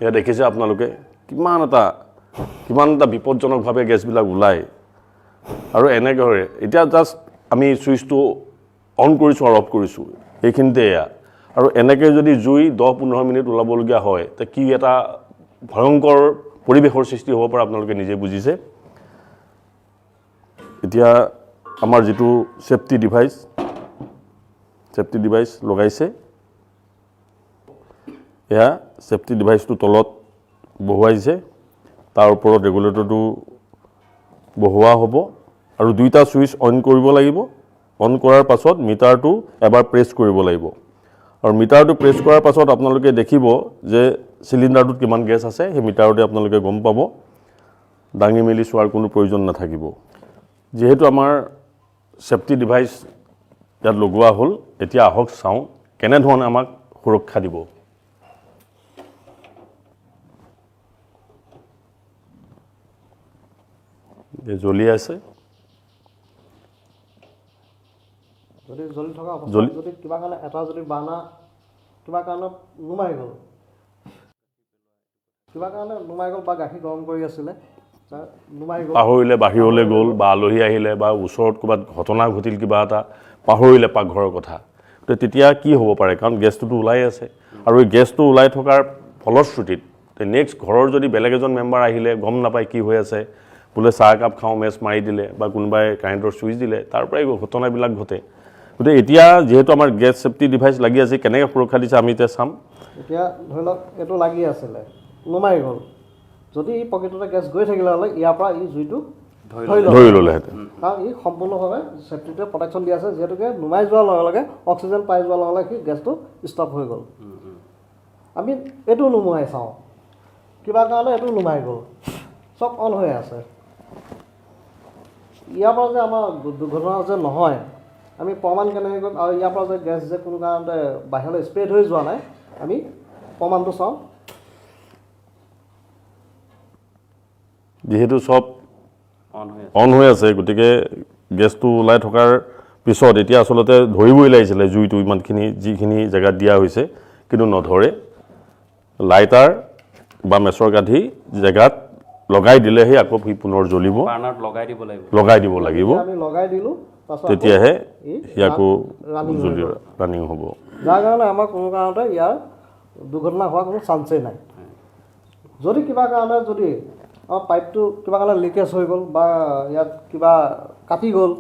এয়া দেখিছে আপোনালোকে কিমান এটা বিপদজনকভাৱে গেছবিলাক ওলায় আৰু এনেকৈ এতিয়া জাষ্ট আমি ছুইচটো অন কৰিছোঁ আৰু অফ কৰিছোঁ এইখিনিতে এয়া আৰু এনেকৈ যদি জুই 10-15 মিনিট ওলাবলগীয়া হয় তে কি এটা ভয়ংকৰ পৰিৱেশৰ সৃষ্টি হ'ব পাৰে আপোনালোকে নিজে বুজিছে এতিয়া আমাৰ যেটো সেফটি ডিভাইস লগাইছে এয়া সেফটি ডিভাইসটো তলত বহুৱাইছে তাৰ ওপৰত ৰেগুলেটৰটো বহুৱা হ'ব আৰু দুইটা সুইচ অন কৰিব লাগিব অন কৰাৰ পাছত মিটাৰটো এবাৰ প্ৰেছ কৰিব লাগিব আৰু মিটাৰটো প্ৰেছ কৰাৰ পাছত আপোনালোকে দেখিব যে সিলিন্ডাৰটোত কিমান গেছ আছে সেই মিটাৰতে আপোনালোকে গম পাব দাঙি মেলি চোৱাৰ কোনো প্ৰয়োজন নাথাকিব যেহেতু আমাৰ সেফটি ডিভাইস ইয়াত লগোৱা হ'ল এতিয়া আহক চাওঁ কেনে ধৰণে আমাক সুৰক্ষা দিব জ্বলি আছে যদি জ্বলি থকা অৱস্থাত যদি কিবা কাৰণে এটা যদি বানা কিবা কাৰণত নুমাই গ'ল বা গাখীৰ গৰম কৰি আছিলে নুমাই গ'ল পাহৰিলে বাহিৰলৈ গ'ল বা আলহী আহিলে বা ওচৰত ক'ৰবাত ঘটনা ঘটিল কিবা এটা পাহৰিলে পাকঘৰৰ কথা তো তেতিয়া কি হ'ব পাৰে কাৰণ গেছটো ওলাই আছে আৰু এই গেছটো ওলাই থকাৰ ফলশ্ৰুতিত নেক্সট ঘৰৰ যদি বেলেগ এজন মেম্বাৰ আহিলে গম নাপায় কি হৈ আছে বোলে চাহ কাপ খাওঁ মেচ মাৰি দিলে বা কোনোবাই কাৰেণ্টৰ চুইচ দিলে তাৰ পৰাই ঘটনাবিলাক ঘটে গতিকে এতিয়া যেহেতু আমাৰ গেছ সেফটি ডিভাইস লাগি আছে কেনেকৈ সুৰক্ষা দিছে আমি এতিয়া চাম এতিয়া ধৰি লওক এইটো লাগি আছিলে নুমাই গ'ল যদি ই পকেটতে গেছ গৈ থাকিলে হ'লে ইয়াৰ পৰা ই জুইটো ধৰি ল'লেহেঁতেন কাৰণ ই সম্পূৰ্ণভাৱে সেফটিটোৱে প্ৰটেকশ্যন দি আছে যিহেতুকে নুমাই যোৱাৰ লগে লগে অক্সিজেন পাই যোৱাৰ লগে লগে গেছটো ষ্টপ হৈ গ'ল আমি এইটো নুমুৱাই চাওঁ কিবা কাৰণে এইটো নুমাই গ'ল চব অন হৈ আছে ইয়াৰ পৰা যে আমাৰ দুৰ্ঘটনা যে নহয় আমি প্ৰমাণ কেনেকৈ কৰিম আৰু ইয়াৰ পৰা যে গেছ যে কোনো কাৰণতে বাহিৰলৈ স্প্ৰেড হৈ যোৱা নাই আমি প্ৰমাণটো চাওঁ যেহেতু সব অন হৈ আছে গতিকে গেছটো ওলাই থকাৰ পিছত এতিয়া আসলতে ধৰিবই লাগিছিলে জুইটো ইমানখিনি যিখিনি জেগাত দিয়া হৈছে কিন্তু নধৰে লাইটাৰ বা মেছৰ কাঠি জেগাত লগাই দিলেহে আকৌ পুনৰ জ্বলিব বাৰ্ণাৰত লগাই দিব লাগিব আমি লগাই দিলোঁ তেতিয়াহে ই আকৌ ৰানিং হ'ব যাৰ কাৰণে আমাৰ কোনো কাৰণতে ইয়াৰ দুৰ্ঘটনা হোৱাৰ কোনো চান্সেই নাই যদি কিবা কাৰণে যদি পাইপটো কিবা কাৰণে লিকেজ হৈ গ'ল বা ইয়াত কিবা কাটি গ'ল